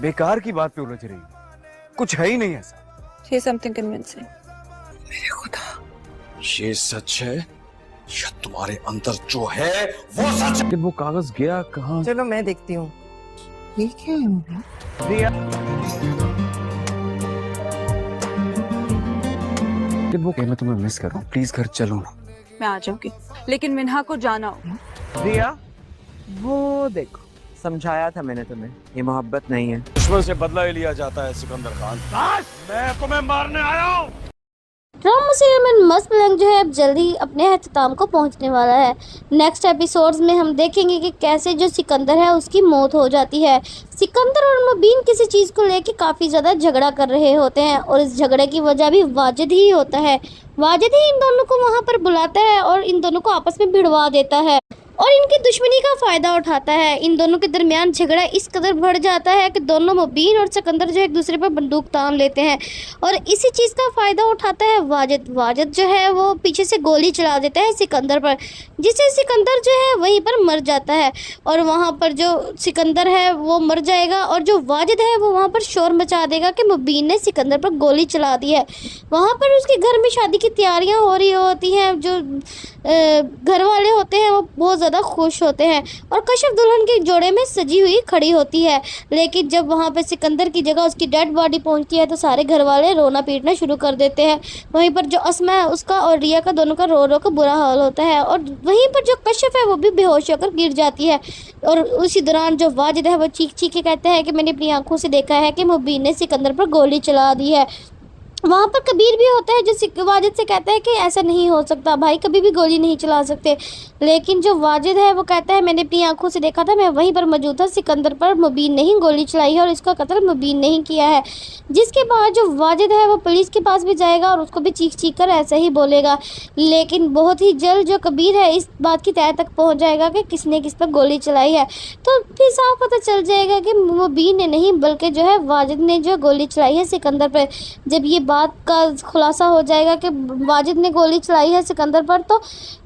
बेकार की बात पे उलझ रही है, कुछ है ही नहीं ऐसा। Say something convincing. मेरे खुदा, ये सच है या तुम्हारे अंदर जो है वो सच है? लेकिन वो कागज गया कहाँ? चलो मैं देखती हूँ। ये क्या है? दिया। लेकिन वो मैं तुम्हें मिस कर रहा हूँ, प्लीज घर चलो ना। मैं आ जाऊंगी, लेकिन मिन्हा को जाना होगा। दिया, वो देखो, समझाया था मैंने तुम्हें, ये मोहब्बत नहीं है। दुश्मन से बदला ही लिया जाता है सिकंदर खान। मैं तुम्हें मारने आया हूँ। ड्रामा सीरियल मस्त पलंग जो है अब जल्दी अपने अख्ताम को पहुंचने वाला है। नेक्स्ट एपिसोड्स में हम देखेंगे कि कैसे जो सिकंदर है उसकी मौत हो जाती है। सिकंदर और मुबीन किसी चीज़ को लेके काफ़ी ज़्यादा झगड़ा कर रहे होते हैं और इस झगड़े की वजह भी वाजिद ही होता है। वाजिद ही इन दोनों को वहाँ पर बुलाता है और इन दोनों को आपस में भिड़वा देता है और इनकी दुश्मनी का फ़ायदा उठाता है। इन दोनों के दरमियान झगड़ा इस कदर बढ़ जाता है कि दोनों मुबीन और सिकंदर जो एक दूसरे पर बंदूक तान लेते हैं और इसी चीज़ का फ़ायदा उठाता है वाजिद। वाजिद जो है वो पीछे से गोली चला देता है सिकंदर पर, जिससे सिकंदर जो है वहीं पर मर जाता है और वहाँ पर जो सिकंदर है वो मर जाएगा और जो वाजिद है वो वहाँ पर शोर मचा देगा कि मुबीन ने सिकंदर पर गोली चला दी है। वहाँ पर उसके घर में शादी की तैयारियाँ हो रही होती हैं। जो घर वाले होते हैं वो बहुत ज़्यादा खुश होते हैं और कश्यप दुल्हन के जोड़े में सजी हुई खड़ी होती है। लेकिन जब वहाँ पे सिकंदर की जगह उसकी डेड बॉडी पहुँचती है तो सारे घर वाले रोना पीटना शुरू कर देते हैं। वहीं पर जो अस्मा है उसका और रिया का दोनों का रो रो का बुरा हाल होता है और वहीं पर जो कश्यप है वो भी बेहोश होकर गिर जाती है। और उसी दौरान जो वाजिद है वो चीख चीख के कहता है कि मैंने अपनी आंखों से देखा है कि मुबीन ने सिकंदर पर गोली चला दी है। वहाँ पर कबीर भी होता है जो वाजिद से कहता है कि ऐसा नहीं हो सकता, भाई कभी भी गोली नहीं चला सकते। लेकिन जो वाजिद है वो कहता है मैंने अपनी आंखों से देखा था, मैं वहीं पर मौजूद था, सिकंदर पर मुबीन ने ही गोली चलाई है और इसका कत्ल मुबीन ने ही किया है। जिसके बाद जो वाजिद है वो पुलिस के पास भी जाएगा और उसको भी चीख चीख कर ऐसा ही बोलेगा। लेकिन बहुत ही जल्द जो कबीर है इस बात की तह तक पहुँच जाएगा कि किसने किस पर गोली चलाई है, तो फिर साफ पता चल जाएगा कि मुबीन ने नहीं बल्कि जो है वाजिद ने जो गोली चलाई है सिकंदर पर। जब ये बात का खुलासा हो जाएगा कि वाजिद ने गोली चलाई है सिकंदर पर तो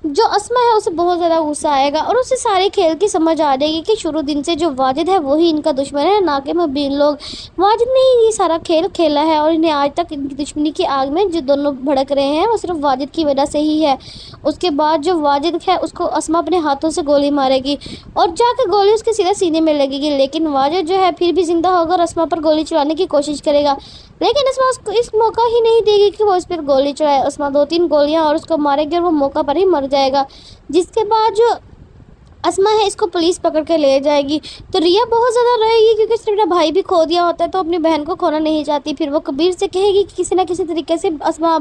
जो अस्मा है उसे बहुत ज़्यादा गुस्सा आएगा और उसे सारे खेल की समझ आ जाएगी कि शुरू दिन से जो वाजिद है वही इनका दुश्मन है, ना कि मुबीन लोग। वाजिद ने ही ये सारा खेल खेला है और इन्हें आज तक इनकी दुश्मनी की आग में जो दोनों भड़क रहे हैं वो सिर्फ वाजिद की वजह से ही है। उसके बाद जो वाजिद है उसको अस्मा अपने हाथों से गोली मारेगी और जाकर गोली उसके सीधा सीने में लगेगी। लेकिन वाजिद जो है फिर भी जिंदा होकर अस्मा पर गोली चलाने की कोशिश करेगा, लेकिन अस्मा उसको इस मौका ही नहीं देगी कि वो इस पर गोली चलाए। अस्मा 2-3 गोलियां और उसको मारेगी और वो मौका पर ही मर जाएगा। जिसके बाद जो अस्मा है इसको पुलिस पकड़ के ले जाएगी तो रिया बहुत ज़्यादा रहेगी क्योंकि उसने अपना भाई भी खो दिया होता है तो अपनी बहन को खोना नहीं चाहती। फिर वो कबीर से कहेगी कि किसी ना किसी तरीके से अस्मा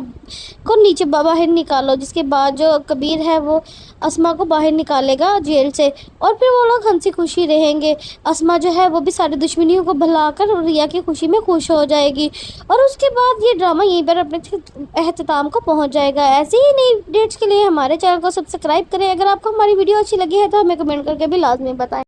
को नीचे बाहर निकालो। जिसके बाद जो कबीर है वो अस्मा को बाहर निकालेगा जेल से और फिर वो लोग हंसी खुशी रहेंगे। अस्मा जो है वो भी सारी दुश्मनियों को भुलाकर रिया की खुशी में खुश हो जाएगी और उसके बाद ये ड्रामा यहीं पर अपने अख्ताम को पहुंच जाएगा। ऐसे ही नई अपडेट्स के लिए हमारे चैनल को सब्सक्राइब करें। अगर आपको हमारी वीडियो अच्छी लगी है तो हमें कमेंट करके भी लाजमी बताएं।